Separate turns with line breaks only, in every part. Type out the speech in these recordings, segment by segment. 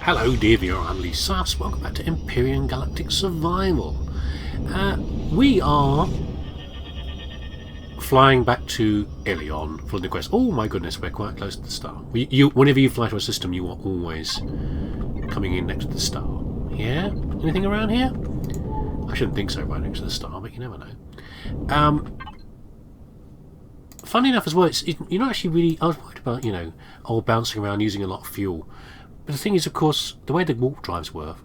Hello dear viewer, I'm leesusss. Welcome back to Empyrion Galactic Survival. We are flying back to Empyrion for the quest. Oh my goodness, we're quite close to the star. Whenever you fly to a system, you are always coming in next to the star. Yeah? Anything around here? I shouldn't think so, right next to the star, but you never know. Funny enough as well, you're not actually really... I was worried about, bouncing around using a lot of fuel. But the thing is, of course, the way the warp drives work,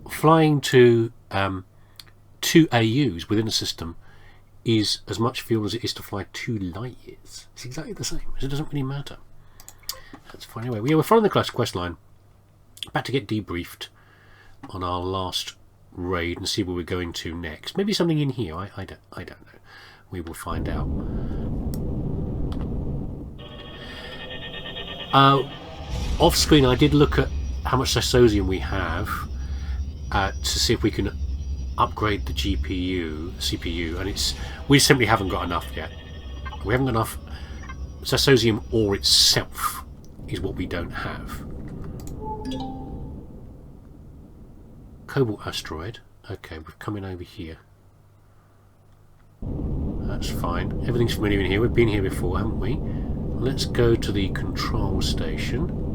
flying to 2 AUs within a system is as much fuel as it is to fly 2 light years. It's exactly the same. It doesn't really matter. That's fine. Anyway, we're following the quest line. About to get debriefed on our last raid and see where we're going to next. Maybe something in here. I don't know. We will find out. Off screen, I did look at how much leesusss we have to see if we can upgrade the CPU, and we simply haven't got enough yet. We haven't got enough. Leesusss ore itself is what we don't have. Cobalt asteroid. Okay, we're coming over here. That's fine. Everything's familiar in here. We've been here before, haven't we? Let's go to the control station.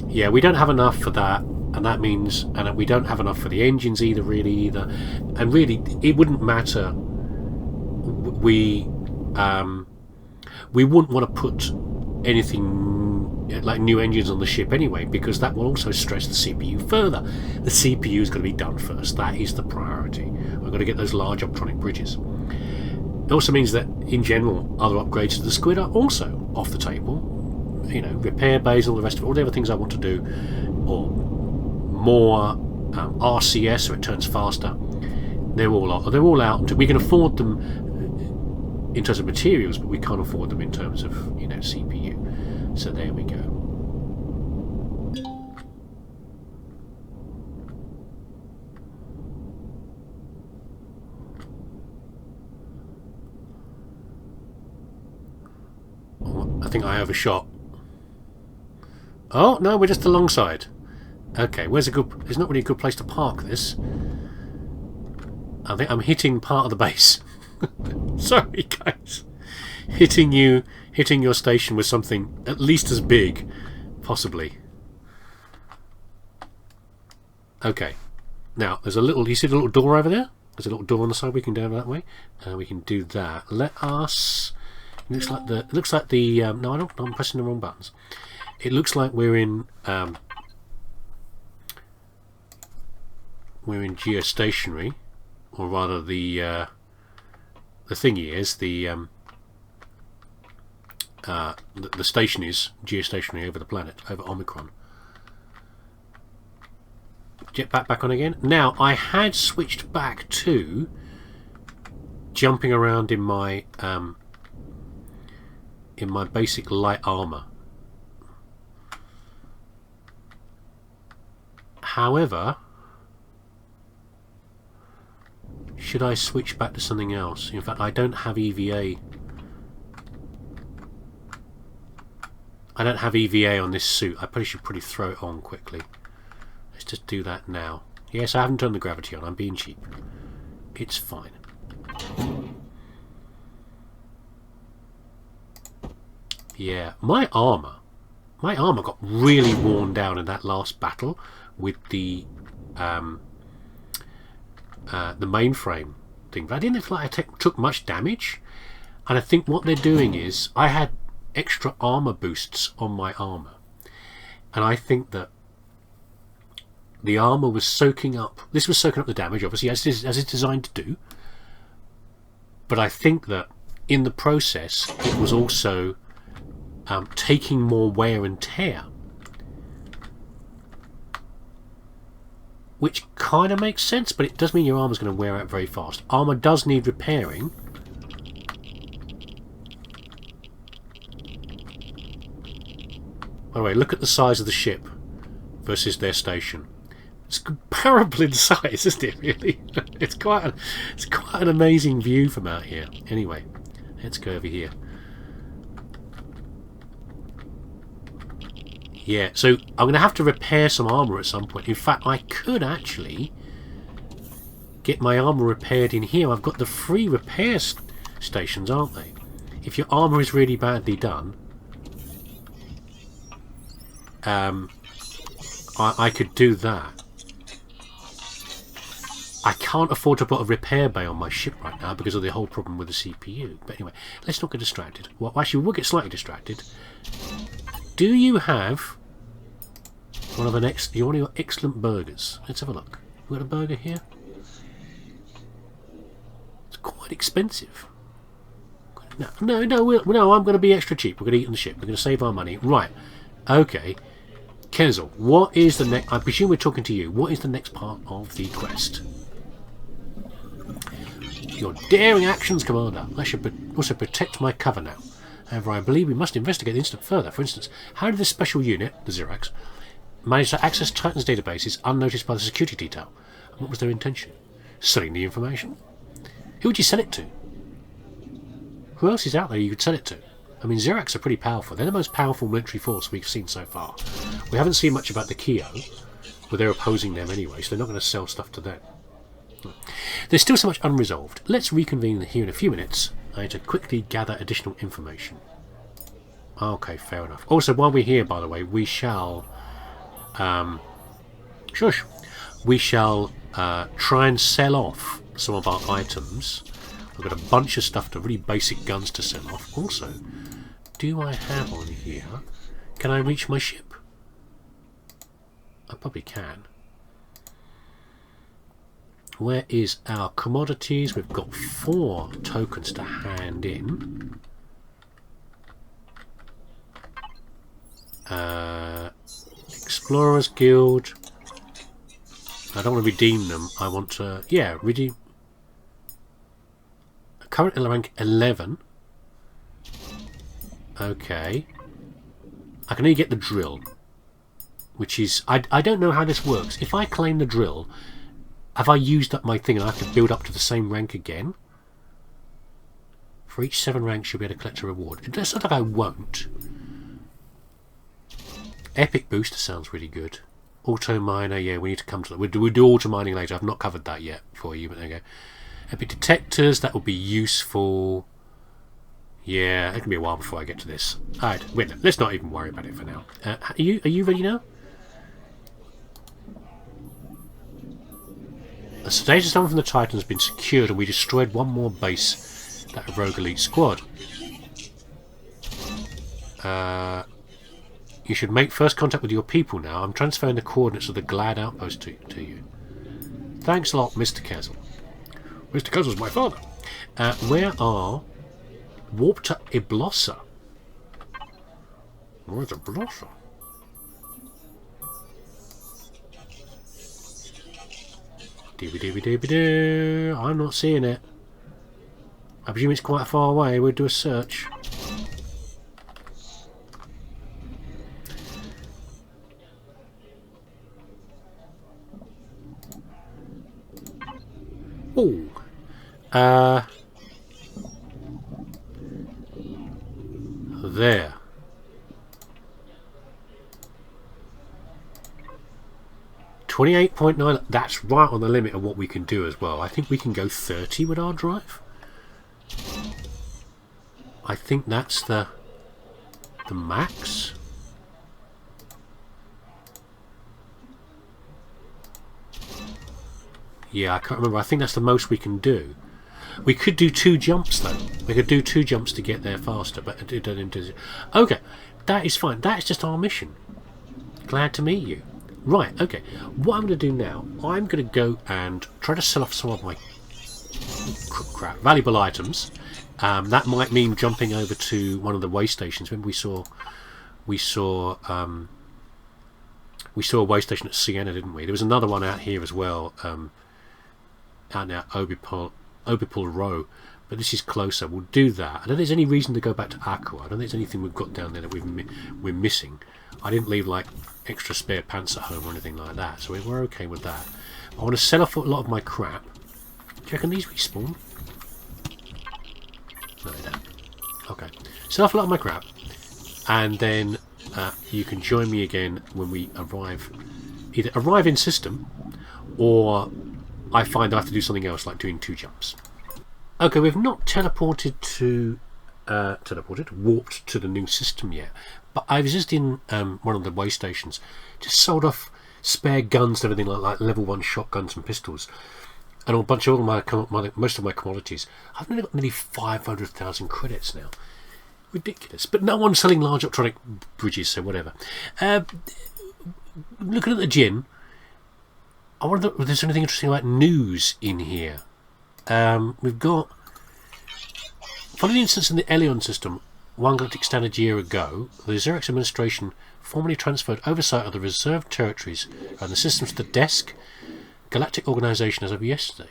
Yeah, we don't have enough for that, and that means, and we don't have enough for the engines either, and really, it wouldn't matter. We wouldn't want to put anything like new engines on the ship anyway, because that will also stress the CPU further. The CPU is going to be done first. That is the priority. We've got to get those large optronic bridges. It also means that, in general, other upgrades to the Squid are also off the table. You know, repair bays, all the rest of it, all the other things I want to do, or more RCS so it turns faster. They're all out. We can afford them in terms of materials, but we can't afford them in terms of CPU. So there we go. Oh, I think I overshot. Oh, no, we're just alongside. Okay, there's not really a good place to park this. I think I'm hitting part of the base. Sorry, guys. Hitting your station with something at least as big, possibly. Okay. Now, you see the little door over there? There's a little door on the side we can go that way. We can do that. Let us... It looks like the no, I'm pressing the wrong buttons. It looks like we're in geostationary, or rather the thingy is the station is geostationary over the planet, over Omicron. Jetpack back on again. Now I had switched back to jumping around in my basic light armor. However, should I switch back to something else? In fact, I don't have EVA. I don't have EVA on this suit. I probably should throw it on quickly. Let's just do that now. Yes, I haven't turned the gravity on. I'm being cheap. It's fine. Yeah, my armor got really worn down in that last battle with the mainframe thing. But I didn't feel like I took much damage, and I think what they're doing is I had extra armor boosts on my armor, and I think that the armor was soaking up. This was soaking up the damage, obviously, as it's designed to do. But I think that in the process, it was also taking more wear and tear, which kind of makes sense, but it does mean your armor's going to wear out very fast. Armor does need repairing. By the way, look at the size of the ship versus their station. It's comparable in size, isn't it, really? It's quite an amazing view from out here. Anyway, let's go over here. Yeah, so I'm going to have to repair some armour at some point. In fact, I could actually get my armour repaired in here. I've got the free repair stations, aren't they? If your armour is really badly done, I could do that. I can't afford to put a repair bay on my ship right now because of the whole problem with the CPU. But anyway, let's not get distracted. Well, actually, we'll get slightly distracted. Do you have one of your excellent burgers? Let's have a look. We've got a burger here. It's quite expensive. No, I'm going to be extra cheap. We're going to eat on the ship. We're going to save our money. Right. Okay. Kenzel, what is the next... I presume we're talking to you. What is the next part of the quest? Your daring actions, Commander. I should also protect my cover now. However, I believe we must investigate the incident further. For instance, how did this special unit, the Xerax, manage to access Titan's databases unnoticed by the security detail? And what was their intention? Selling the information? Who would you sell it to? Who else is out there you could sell it to? I mean, Xerax are pretty powerful. They're the most powerful military force we've seen so far. We haven't seen much about the Keo, but they're opposing them anyway, so they're not going to sell stuff to them. There's still so much unresolved. Let's reconvene here in a few minutes. I need to quickly gather additional information. Okay, fair enough. Also, while we're here, by the way, we shall... shush! We shall try and sell off some of our items. I've got a bunch of stuff, really basic guns to sell off. Also, do I have on here... Can I reach my ship? I probably can. Where is our commodities? We've got 4 tokens to hand in. Explorers Guild. I don't want to redeem them. I want to... Yeah, redeem... Current rank 11. Okay. I can only get the drill. Which is... I don't know how this works. If I claim the drill... Have I used up my thing and I have to build up to the same rank again? For each 7 ranks you'll be able to collect a reward. It doesn't look like I won't. Epic booster sounds really good. Auto miner, yeah, we need to come to that. We'll do auto mining later. I've not covered that yet for you, but there you go. Epic detectors, that will be useful. Yeah, it can be a while before I get to this. Alright, wait, let's not even worry about it for now. Are you ready now? A status summon from the Titan has been secured and we destroyed one more base, that Rogue Elite Squad. You should make first contact with your people now. I'm transferring the coordinates of the Glad Outpost to you. Thanks a lot, Mr. Kessel. Mr. Kessel's my father. Where are... Warp to Iblossa. Where's Iblossa? Dooby-dooby-dooby-doo. I'm not seeing it. I presume it's quite far away. We'll do a search. Oh. There. 28.9, that's right on the limit of what we can do as well. I think we can go 30 with our drive. I think that's the max. Yeah, I can't remember. I think that's the most we can do. We could do 2 jumps though. We could do 2 jumps to get there faster, but it doesn't. Okay, that is fine. That is just our mission. Glad to meet you. Right, okay. What I'm going to do now, I'm going to go and try to sell off some of my valuable items. That might mean jumping over to one of the way stations. Remember we saw a way station at Sienna, didn't we? There was another one out here as well, out now Obipol Row, but this is closer. We'll do that. I don't think there's any reason to go back to Aqua. I don't think there's anything we've got down there that we're missing. I didn't leave like extra spare pants at home or anything like that, so we're okay with that. I want to sell off a lot of my crap. Do you reckon these respawn? No, they don't. Okay. Sell off a lot of my crap, and then You can join me again when we arrive, either arrive in system, or I find I have to do something else, like doing 2 jumps. Okay, we've not warped to the new system yet, but I was just in one of the way stations, just sold off spare guns and everything, like level 1 shotguns and pistols, and a bunch of most of my commodities. I've nearly got nearly 500,000 credits now. Ridiculous. But no one's selling large electronic bridges, so whatever. Looking at the gin, I wonder if there's anything interesting about news in here. We've got, following the instance in the Empyrion system, one galactic standard year ago, the Xerox administration formally transferred oversight of the reserved territories and the systems to the Desk Galactic Organization as of yesterday.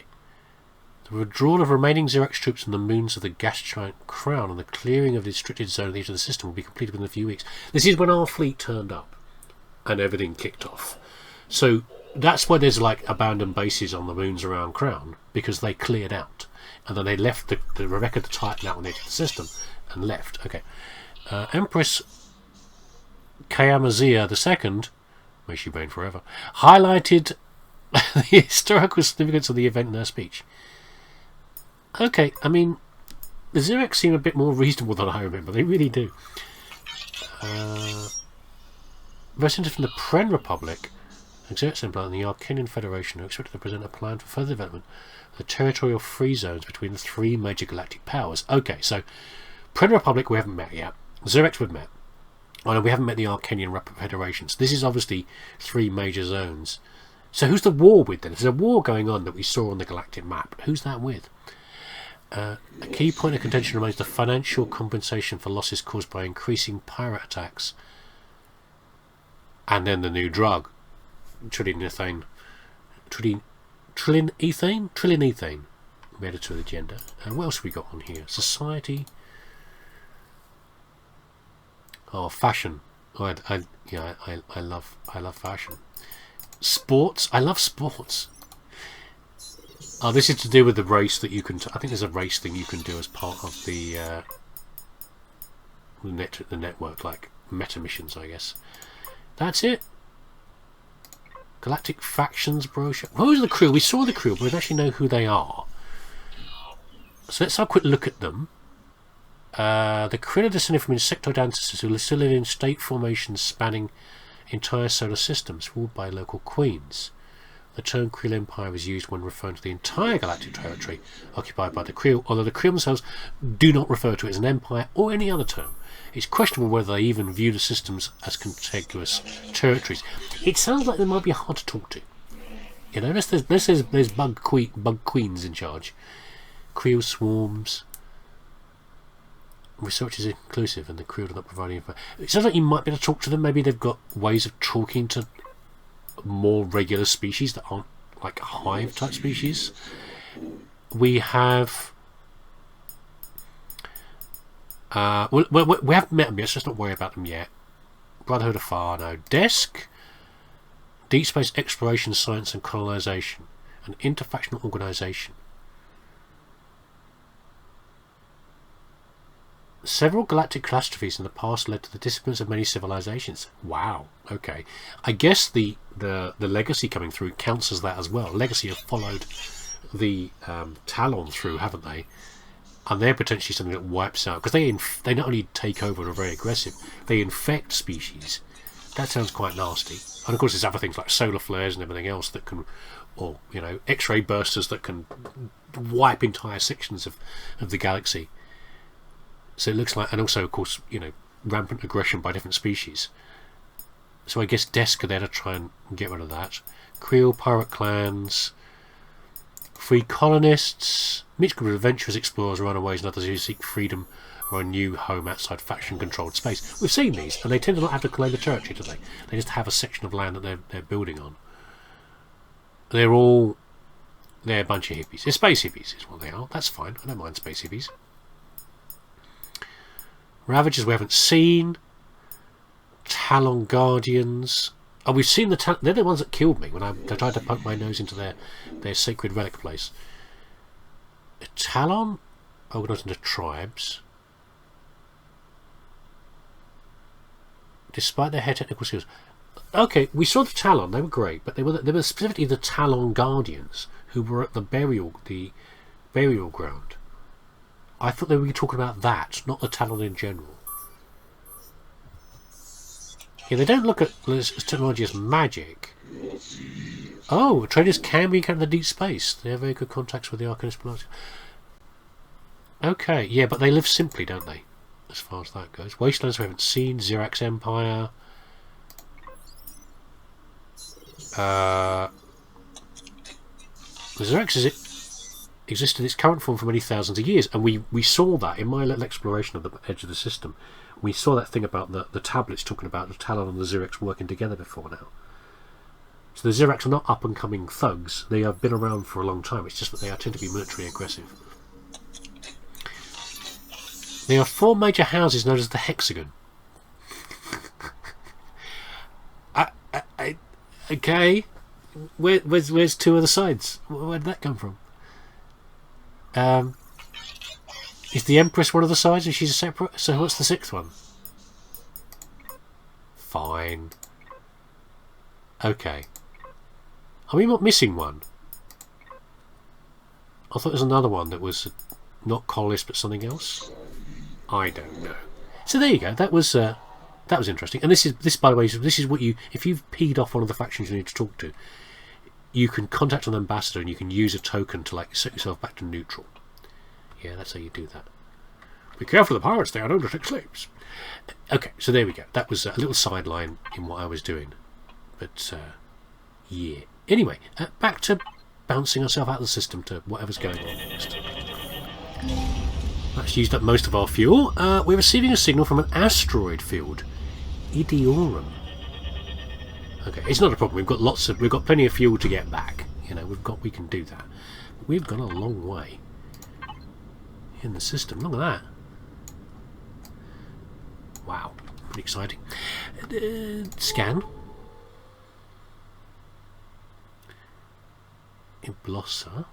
The withdrawal of remaining Xerox troops from the moons of the gas giant Crown and the clearing of the restricted zone of the edge of the system will be completed within a few weeks. This is when our fleet turned up and everything kicked off. So that's why there's like abandoned bases on the moons around Crown, because they cleared out. And then they left the Rebecca the Titan out on the edge of the system and left. Okay. Empress Kayamazia II, may she reign forever, highlighted the historical significance of the event in her speech. Okay, I mean, the Xerox seem a bit more reasonable than I remember. They really do. Representatives from the Pren Republic, the Xerox Empire and the Arcanian Federation are expected to present a plan for further development of the territorial free zones between the 3 major galactic powers. Okay, so Pren Republic we haven't met yet. Xerox we've met. Oh no, we haven't met the Arcanian Federations. This is obviously 3 major zones. So who's the war with then? If there's a war going on that we saw on the galactic map, who's that with? A key point of contention remains the financial compensation for losses caused by increasing pirate attacks. And then the new drug, trillion ethane. Made it to the agenda. And what else have we got on here? Society. Oh, fashion. Oh, I love fashion. Sports. I love sports. Oh, this is to do with the race that you can. I think there's a race thing you can do as part of the network, like meta missions, I guess. That's it. Galactic factions brochure. What was the crew? We saw the crew, but we don't actually know who they are. So let's have a quick look at them. The crew are descended from insectoid ancestors who still live in state formations spanning entire solar systems, ruled by local queens. The term Creel Empire is used when referring to the entire galactic territory occupied by the Creel, although the Creel themselves do not refer to it as an empire or any other term. It's questionable whether they even view the systems as contiguous territories. It sounds like they might be hard to talk to. You know, unless there's bug queens in charge. Creel swarms. Research is inclusive and the Creel are not providing info. It sounds like you might be able to talk to them. Maybe they've got ways of talking to more regular species that aren't like hive type species. We have we haven't met them yet, so let's not worry about them yet. Brotherhood of Far, no. Desk, Deep Space Exploration, Science and Colonization, an interfactional organisation. Several galactic catastrophes in the past led to the disappearance of many civilizations. Wow. Okay. I guess the legacy coming through counts as that as well. Legacy have followed the Talon through, haven't they? And they're potentially something that wipes out, because they not only take over and are very aggressive, they infect species. That sounds quite nasty. And of course, there's other things like solar flares and everything else that can, or you know, X-ray bursters that can wipe entire sections of the galaxy. So it looks like, and also, of course, you know, rampant aggression by different species. So I guess Desk are there to try and get rid of that. Creel, pirate clans, free colonists, mixed group of adventurers, explorers, runaways, and others who seek freedom or a new home outside faction-controlled space. We've seen these, and they tend to not have to claim the territory, do they? They just have a section of land that they're building on. They're a bunch of hippies. They're space hippies, is what they are. That's fine. I don't mind space hippies. Ravagers we haven't seen. Talon Guardians. Oh, we've seen the Talon. They're the ones that killed me when I tried to poke my nose into their sacred relic place. A Talon organised into tribes. despite their hair technical skills. Okay, we saw the Talon. They were great, but they were specifically the Talon Guardians who were at the burial ground. I thought they were talking about that, not the Talon in general. Yeah, they don't look at this technology as magic. Oh, traders can be encountered in the deep space. They have very good contacts with the Arcanist. Okay, yeah, but they live simply, don't they? As far as that goes. Wastelands we haven't seen. Xerax Empire. The Xerax existed in its current form for many thousands of years, and we saw that in my little exploration of the edge of the system. We saw that thing about the tablets talking about the Talon and the Xerax working together before now. So the Xerax are not up-and-coming thugs. They have been around for a long time. It's just that they tend to be militarily aggressive. There are 4 major houses known as the Hexagon. Okay. Where's 2 other sides? Where did that come from? Is the Empress one of the sides and she's a separate? So what's the 6th one? Fine. Okay. Are we not missing one? I thought there was another one that was not colonist but something else. I don't know. So there you go. That was interesting. And this by the way, this is what if you've peed off one of the factions you need to talk to, you can contact an ambassador and you can use a token to like set yourself back to neutral. Yeah, that's how you do that. Be careful of the pirates, they are known to take slaves. Okay, so there we go. That was a little sideline in what I was doing. But, yeah. Anyway, back to bouncing ourselves out of the system to whatever's going on next. That's used up most of our fuel. We're receiving a signal from an asteroid field. Idiorum. Okay, it's not a problem. We've got plenty of fuel to get back. You know, we can do that. But we've gone a long way in the system. Look at that. Wow, pretty exciting. Scan. In Blossa,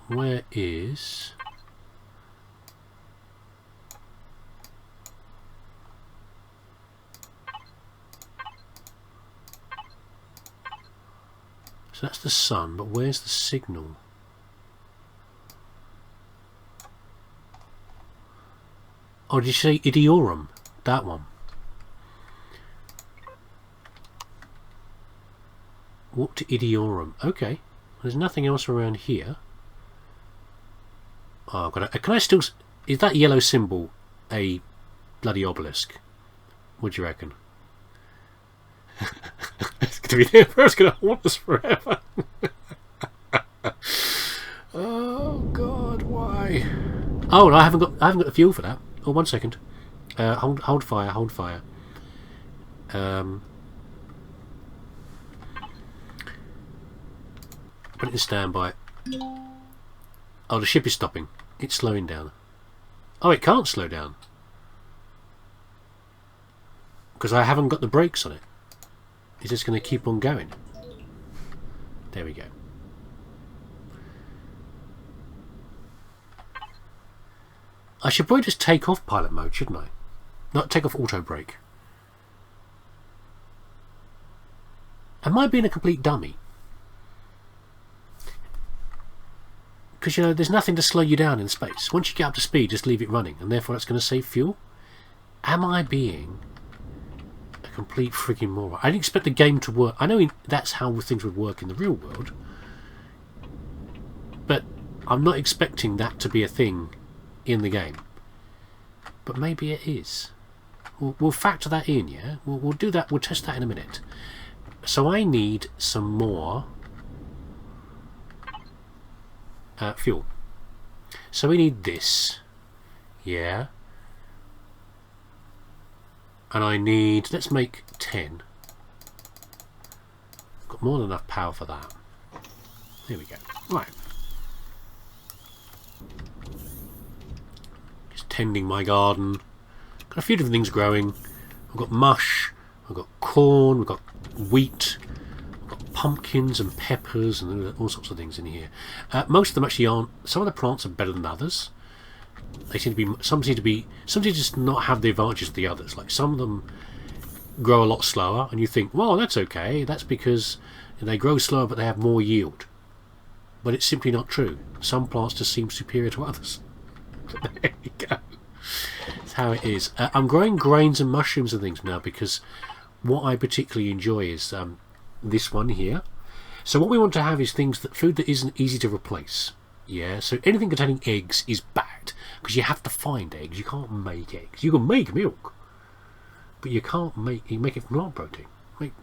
where is... So that's the sun, but where's the signal? Oh, did you say Idiorum? That one. Walk to Idiorum. Okay. There's nothing else around here. Oh, I've got to, can I still... Is that yellow symbol a bloody obelisk? What do you reckon? It's going to be there. It's going to haunt us forever. Oh God, why? Oh, no, I haven't got the fuel for that. Oh, 1 second. Hold fire. Hold fire. Put it in standby. Oh, the ship is stopping. It's slowing down. Oh, it can't slow down because I haven't got the brakes on it. It's just going to keep on going. There we go. I should probably just take off pilot mode, shouldn't I? Not take off auto brake. Am I being a complete dummy? Because, you know, there's nothing to slow you down in space. Once you get up to speed, just leave it running, and therefore that's going to save fuel. Am I being a complete freaking moron? I didn't expect the game to work. I know that's how things would work in the real world, but I'm not expecting that to be a thing in the game. But maybe it is. We'll factor that in, yeah? We'll do that. We'll test that in a minute. So I need some more fuel. So we need this, yeah, and I need, let's make 10. Got more than enough power for that. There we go. Right, just tending my garden. Got a few different things growing. I've got mush, I've got corn, we've got wheat, pumpkins and peppers and all sorts of things in here. Most of them actually aren't. Some of the plants are better than others. They seem to be. Some seem to just not have the advantages of the others. Like some of them, grow a lot slower, and you think, well, that's okay, that's because they grow slower but they have more yield. But it's simply not true. Some plants just seem superior to others. There you go. That's how it is. I'm growing grains and mushrooms and things now because what I particularly enjoy is this one here. So what we want to have is food that isn't easy to replace. Yeah, so anything containing eggs is bad because you have to find eggs. You can't make eggs. You can make milk, but you can't make it from plant protein.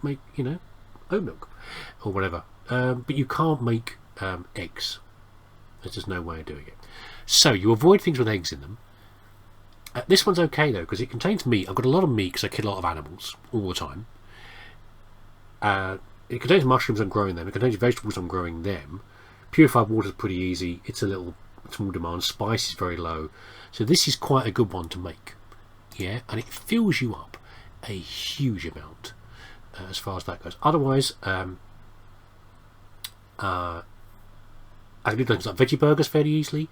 Make oat milk or whatever. But you can't make eggs. There's just no way of doing it. So you avoid things with eggs in them. This one's okay though because it contains meat. I've got a lot of meat because I kill a lot of animals all the time. It contains mushrooms, I'm growing them. It contains vegetables, I'm growing them. Purified water is pretty easy. It's a little small demand. Spice is very low. So this is quite a good one to make. Yeah, and it fills you up a huge amount as far as that goes. Otherwise, I do things like veggie burgers fairly easily,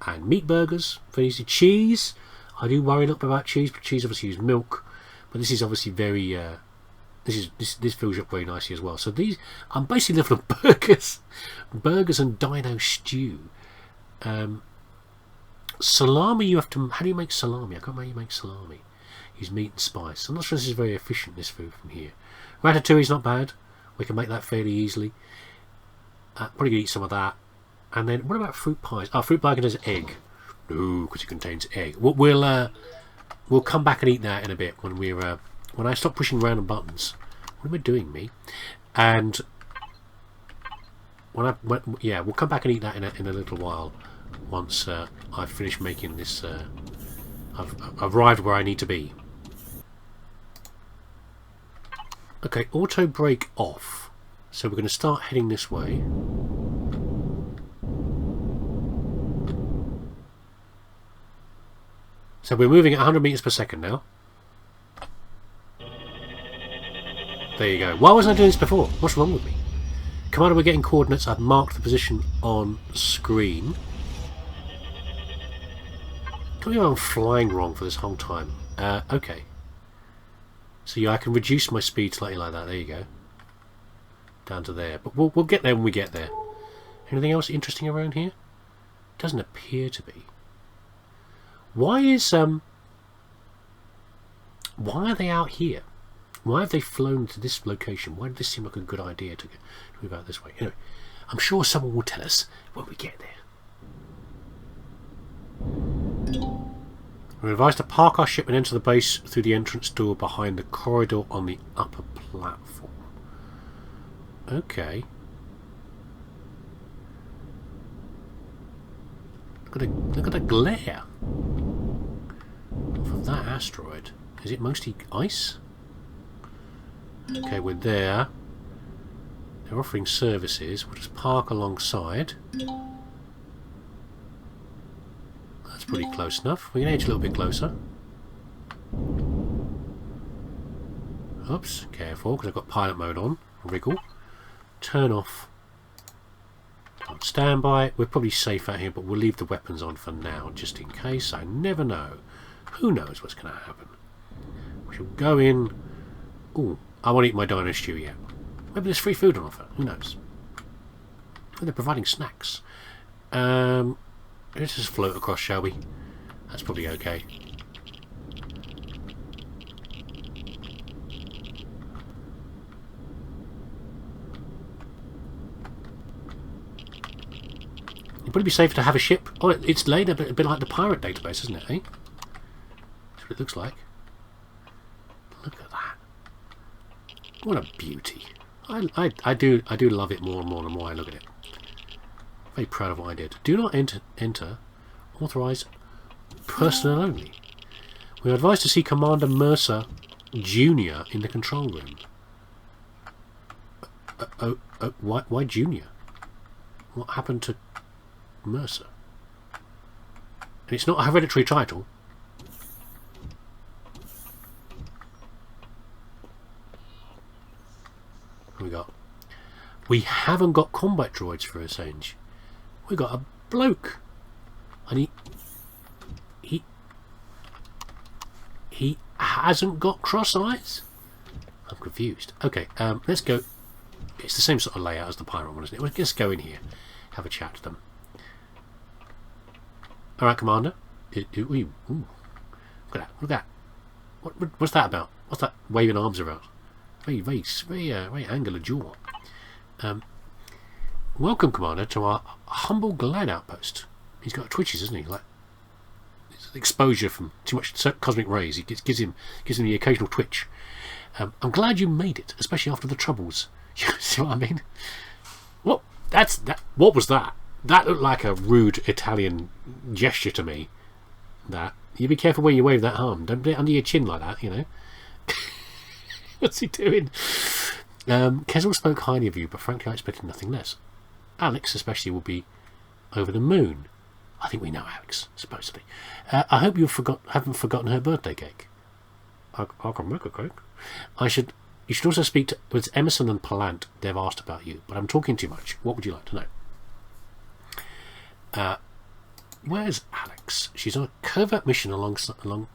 and meat burgers fairly easily. Cheese, I do worry a little bit about cheese, but cheese obviously is milk. But this is obviously very. This fills you up very nicely as well. So these, I'm basically looking for burgers and dino stew. Salami, you have to. How do you make salami? I can't remember how you make salami. Use meat and spice. I'm not sure this is very efficient. This food from here. Ratatouille is not bad. We can make that fairly easily. Probably gonna eat some of that. And then what about fruit pies? Oh, fruit pie contains egg. No, because it contains egg. We'll come back and eat that in a bit when I stop pushing random buttons. What am I doing, me? And we'll come back and eat that in a little while. Once I've finished making this, I've arrived where I need to be. Okay, auto brake off. So we're going to start heading this way. So we're moving at 100 meters per second now. There you go. Why wasn't I doing this before? What's wrong with me? Commander, we're getting coordinates. I've marked the position on screen. Tell me I'm flying wrong for this whole time. Okay. So yeah, I can reduce my speed slightly like that. There you go. Down to there. But we'll get there when we get there. Anything else interesting around here? Doesn't appear to be. Why are they out here? Why have they flown to this location? Why did this seem like a good idea to move out this way? Anyway, I'm sure someone will tell us when we get there. We're advised to park our ship and enter the base through the entrance door behind the corridor on the upper platform. Okay. Look at the glare of that asteroid. Is it mostly ice? Okay, we're there. They're offering services. We'll just park alongside. That's pretty close enough. We can edge a little bit closer. Oops, careful, because I've got pilot mode on. Wriggle. Turn off. On standby. We're probably safe out here, but we'll leave the weapons on for now, just in case. I never know. Who knows what's going to happen? We shall go in. Ooh, I won't eat my dino stew yet. Maybe there's free food on offer. Who knows? Oh, they're providing snacks. Let's just float across, shall we? That's probably okay. It'd probably be safer to have a ship. Oh, it's laid a bit like the pirate database, isn't it? Eh? That's what it looks like. Look at that. What a beauty. I do love it more and more the more I look at it. Very proud of what I did. Do not enter. Authorised personnel only. We are advised to see Commander Mercer Jr. in the control room. Why Junior? What happened to Mercer? And it's not a hereditary title. What we got? We haven't got combat droids for Assange. We got a bloke, and he hasn't got cross eyes. I'm confused. Okay, let's go. It's the same sort of layout as the pirate one, isn't it? Let's just go in here, have a chat to them. All right, Commander. Ooh. Look at that. Look at that. What's that about? What's that waving arms about? Very angular jaw. Welcome, Commander, to our humble glide outpost. He's got twitches, isn't he? Like exposure from too much cosmic rays. It gives him the occasional twitch. I'm glad you made it, especially after the troubles. You see what I mean? What? What was that? That looked like a rude Italian gesture to me. That. You be careful when you wave that arm. Don't put it under your chin like that, you know. What's he doing? Kesel spoke highly of you, but frankly I expected nothing less. Alex especially will be over the moon. I think we know Alex, supposedly. I hope you haven't forgotten her birthday cake. I can make a cake. You should also speak to with Emerson and Palant. They've asked about you, but I'm talking too much. What would you like to know? Where's Alex? She's on a covert mission along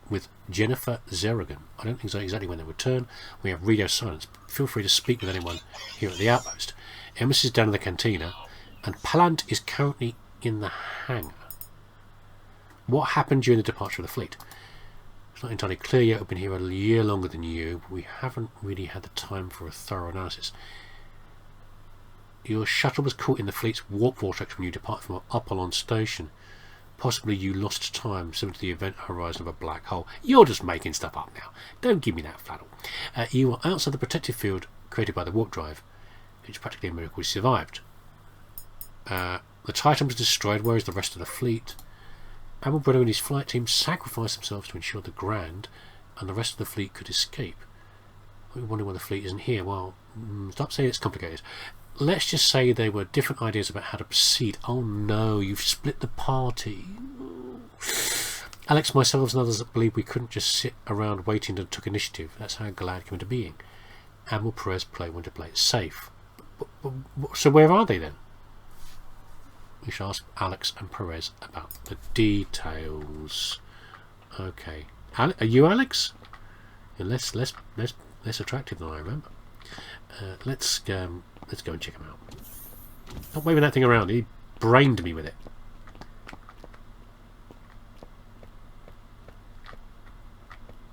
with Jennifer Zeragan. I don't think exactly when they return. We have radio silence. Feel free to speak with anyone here at the outpost. Emerson is down in the cantina, and Palant is currently in the hangar. What happened during the departure of the fleet? It's not entirely clear yet. I've been here a year longer than you, but we haven't really had the time for a thorough analysis. Your shuttle was caught in the fleet's warp vortex when you departed from Apollon Station. Possibly you lost time, similar to the event horizon of a black hole. You're just making stuff up now. Don't give me that fladdle. You are outside the protective field created by the warp drive. It's practically a miracle we survived. The Titan was destroyed. Where is the rest of the fleet? Admiral Brenner and his flight team sacrificed themselves to ensure the Grand and the rest of the fleet could escape. We wonder why the fleet isn't here. Well, stop saying it's complicated. Let's just say there were different ideas about how to proceed. Oh no, you've split the party. Alex, myself and others believe we couldn't just sit around waiting and took initiative. That's how Glad came into being. Admiral Perez wanted to play it safe. So where are they then? We shall ask Alex and Perez about the details. Okay. Are you Alex? You're less attractive than I remember. Let's go and check him out. Not waving that thing around. He brained me with it.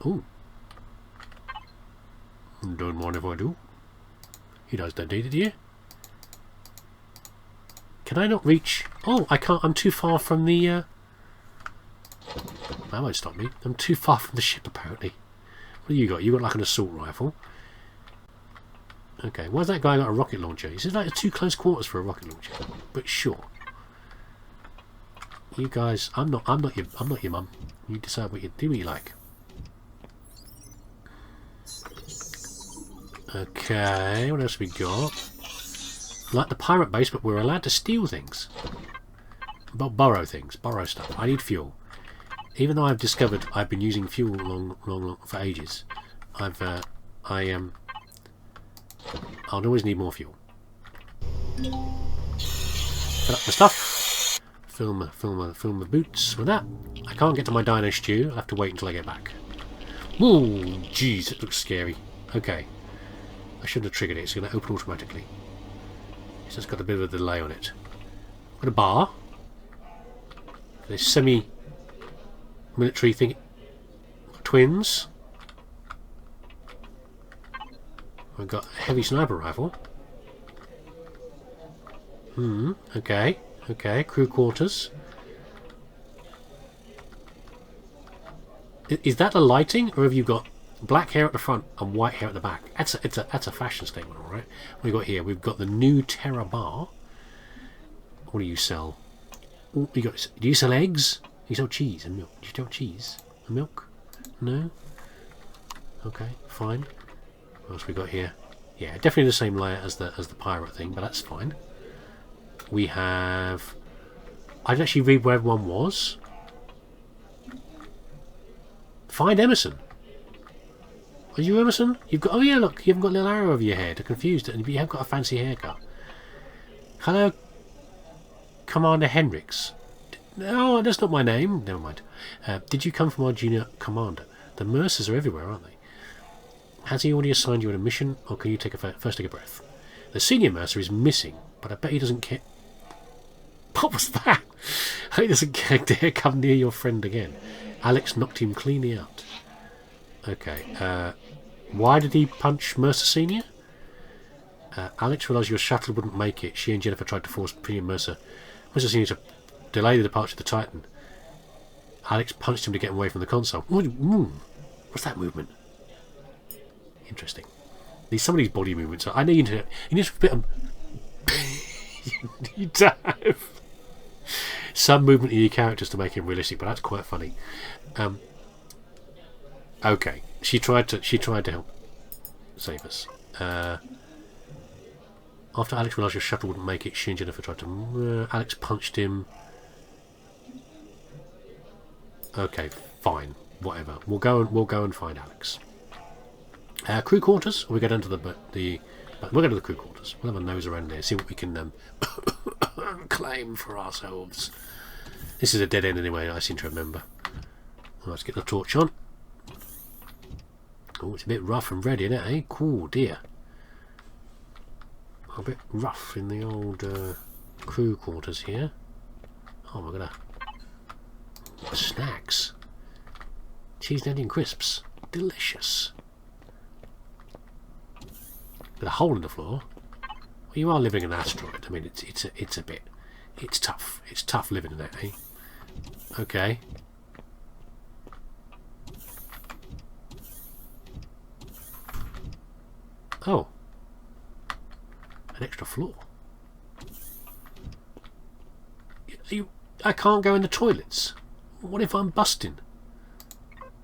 Ooh. Don't mind if I do. He does that, did you? Can I not reach? Oh, I can't. I'm too far from the. That won't stop me. I'm too far from the ship, apparently. What do you got? You got like an assault rifle. Okay, why's that guy got a rocket launcher? He says like too close quarters for a rocket launcher. But sure. You guys, I'm not your mum. You decide what you do. What you like. Okay, what else we got? Like the pirate base, but we're allowed to steal things. Borrow things, borrow stuff. I need fuel. Even though I've discovered I've been using fuel long for ages, I'll always need more fuel. Fill up the stuff. Fill my boots with that. I can't get to my dino stew. I'll have to wait until I get back. Whoa, jeez, it looks scary. Okay, I shouldn't have triggered it. It's going to open automatically. It's just got a bit of a delay on it. Got a bar. This semi-military thing. Twins. We've got a heavy sniper rifle. Okay. Okay, crew quarters. Is that the lighting, or have you got black hair at the front and white hair at the back? That's a fashion statement, all right. What we got here? We've got the new Terra bar. What do you sell? Ooh, do you sell eggs? You sell cheese and milk. Do you sell cheese and milk? No. Okay, fine. What else we got here? Yeah, definitely the same layer as the pirate thing, but that's fine. We have. I didn't actually read where everyone was. Find Emerson. Are you Emerson? You've got. Oh yeah, look, you haven't got a little arrow over your head. I confused it, and you have got a fancy haircut. Hello, Commander Hendricks. No, that's not my name. Never mind. Did you come from our junior commander? The Mercers are everywhere, aren't they? Has he already assigned you a mission, or can you first take a breath? The senior mercer is missing, but I bet he doesn't care. What was that? He doesn't dare come near your friend again. Alex knocked him cleanly out. Okay. Why did he punch Mercer Senior? Alex realised your shuttle wouldn't make it. She and Jennifer tried to force Mercer Senior to delay the departure of the Titan. Alex punched him to get him away from the console. What's that movement? Interesting. Some of these body movements. I need to. You need a bit of. You need to have some movement in your characters to make him realistic, but that's quite funny. Okay, she tried to help save us. After Alex realised your shuttle wouldn't make it, she and Jennifer tried to. Alex punched him. Okay, fine, whatever. We'll go and find Alex. Crew quarters. Or we go down to we'll go to the crew quarters. We'll have a nose around there, see what we can claim for ourselves. This is a dead end anyway, I seem to remember. Let's get the torch on. Oh, it's a bit rough and ready, isn't it, eh? Cool, dear. A bit rough in the old crew quarters here. Oh, we're gonna... Snacks. Cheese and onion crisps. Delicious. Got a hole in the floor. Well, you are living in an asteroid. I mean, it's a bit... It's tough. It's tough living in that, eh? Okay. Oh. An extra floor. I can't go in the toilets. What if I'm busting?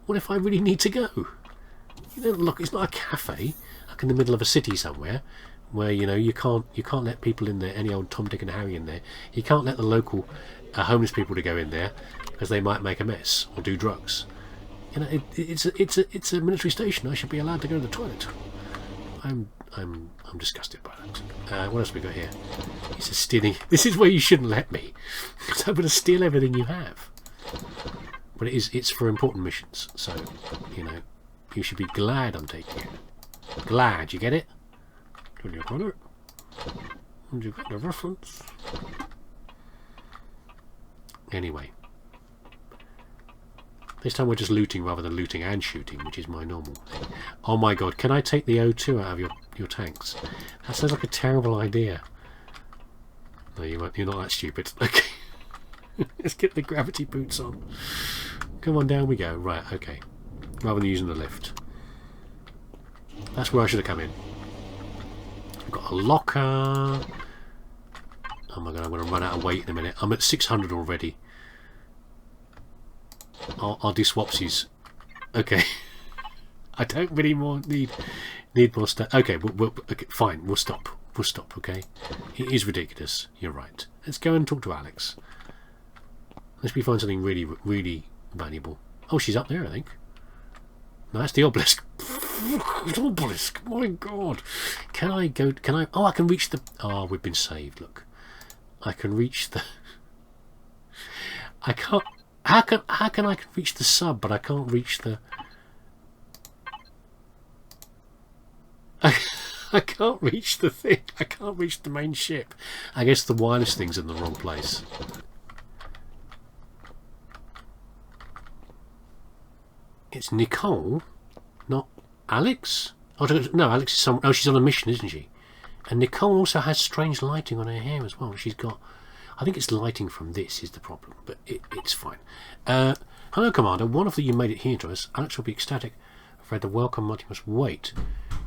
What if I really need to go? You know, look, it's not a cafe, like in the middle of a city somewhere, where you can't let people in there. Any old Tom, Dick, and Harry in there. You can't let the local homeless people to go in there because they might make a mess or do drugs. You know, it's a military station. I should be allowed to go to the toilet. I'm disgusted by that. What else have we got here? It's a stealing. This is where you shouldn't let me. So I'm going to steal everything you have. But it's for important missions. So, you should be glad I'm taking it. Glad, you get it? Do you got it? And you got the reference? Anyway. This time we're just looting rather than looting and shooting, which is my normal thing. Oh my god, can I take the O2 out of your tanks? That sounds like a terrible idea. No, you're not that stupid. Okay. Let's get the gravity boots on. Come on, down we go. Right, okay. Rather than using the lift. That's where I should have come in. We've got a locker. Oh my god, I'm going to run out of weight in a minute. I'm at 600 already. I'll do swapsies. Okay. I don't really need more stuff. Okay, okay, fine. We'll stop. We'll stop, okay? It is ridiculous. You're right. Let's go and talk to Alex. Unless we find something really, really valuable. Oh, she's up there, I think. No, that's the obelisk. The obelisk. My god. Can I go... Oh, I can reach the... Oh, we've been saved, look. I can reach the... I can't... How can I reach the sub, but I can't reach the... I can't reach the thing. I can't reach the main ship. I guess the wireless thing's in the wrong place. It's Nicole, not Alex? Oh, no, Alex is some... Oh, she's on a mission, isn't she? And Nicole also has strange lighting on her hair as well. She's got... I think it's lighting from this is the problem, but it's fine. Hello, Commander. Wonderful you made it here to us. Alex will be ecstatic. Afraid the welcome mighty must wait.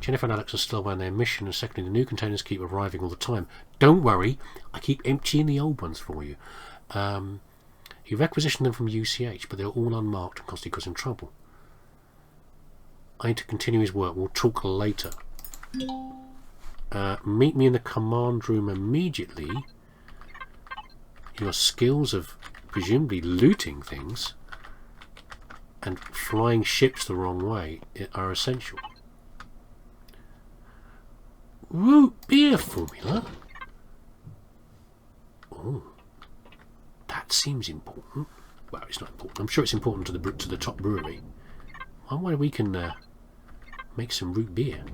Jennifer and Alex are still on their mission, and secondly, the new containers keep arriving all the time. Don't worry, I keep emptying the old ones for you. He requisitioned them from UCH, but they're all unmarked and constantly causing trouble. I need to continue his work. We'll talk later. Meet me in the command room immediately. Your skills of presumably looting things and flying ships the wrong way are essential. Root beer formula? Oh, that seems important. Well, it's not important. I'm sure it's important to the top brewery. I wonder we can Make some root beer.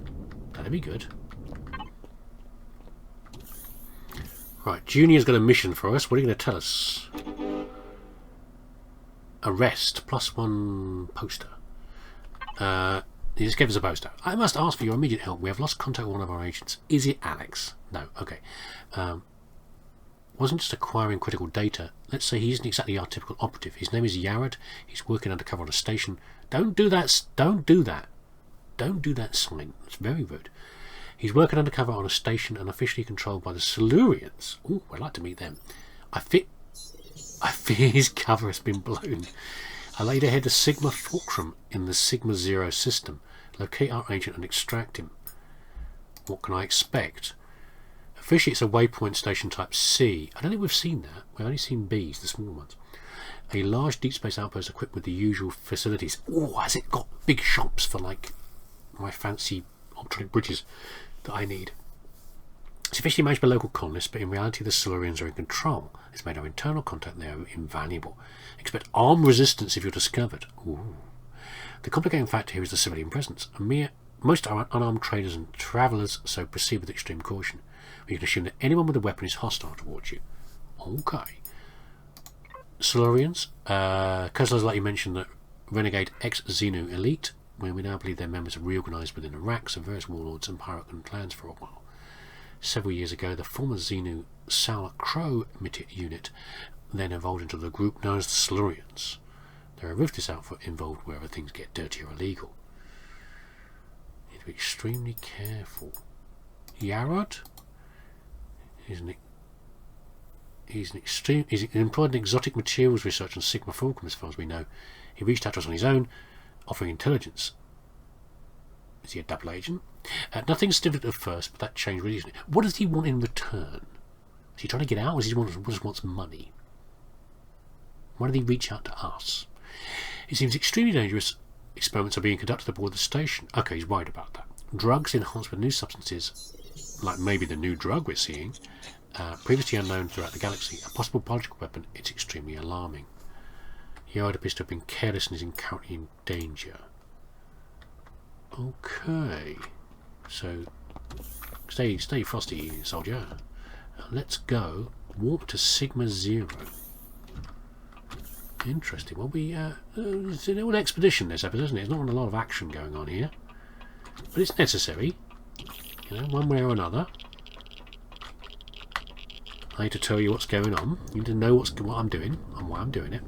That'd be good. Right, Junior's got a mission for us. What are you going to tell us? Arrest. +1 poster. He just gave us a poster. I must ask for your immediate help. We have lost contact with one of our agents. Is it Alex? No. Okay. Wasn't just acquiring critical data. Let's say he isn't exactly our typical operative. His name is Yared. He's working undercover on a station. Don't do that. Don't do that. Don't do that sign. It's very rude. He's working undercover on a station and officially controlled by the Silurians. Ooh, I'd like to meet them. I fear his cover has been blown. I laid ahead to Sigma Fulcrum in the Sigma Zero system. Locate our agent and extract him. What can I expect? Officially, it's a waypoint station type C. I don't think we've seen that. We've only seen Bs, the small ones. A large deep space outpost equipped with the usual facilities. Oh, has it got big shops for, like, my fancy optronic bridges that I need? It's officially managed by local colonists, but in reality the Silurians are in control. It's made our internal contact there invaluable. Expect armed resistance if you're discovered. Ooh. The complicating factor here is the civilian presence. Most are unarmed traders and travellers, so proceed with extreme caution. You can assume that anyone with a weapon is hostile towards you. Okay. Silurians. Kozlar's like you mentioned that renegade ex-Xenu elite, when we now believe their members have reorganised within Iraq, so various warlords and pirate clans for a while. Several years ago, the former Xenu Sour Crow unit then evolved into the group known as the Silurians. There are ruthless outfit involved wherever things get dirty or illegal. You need to be extremely careful. Yarod? He's employed in exotic materials research on Sigma Fulcrum, as far as we know. He reached out to us on his own, offering intelligence. Is he a double agent? Nothing significant at first, but that changed really recently. What does he want in return? Is he trying to get out, or does he just wants money? Why did he reach out to us? It seems extremely dangerous. Experiments are being conducted aboard the station. Okay, he's worried about that. Drugs enhanced with new substances, like maybe the new drug we're seeing, previously unknown throughout the galaxy. A possible biological weapon. It's extremely alarming. Yard appears to have been careless and is currently in danger. Okay, so stay frosty, soldier. Let's go warp to Sigma Zero. Interesting. Well, it's an old expedition this episode, isn't it? There's not a lot of action going on here, but it's necessary, you know, one way or another. I need to tell you what's going on. You need to know what I'm doing and why I'm doing it.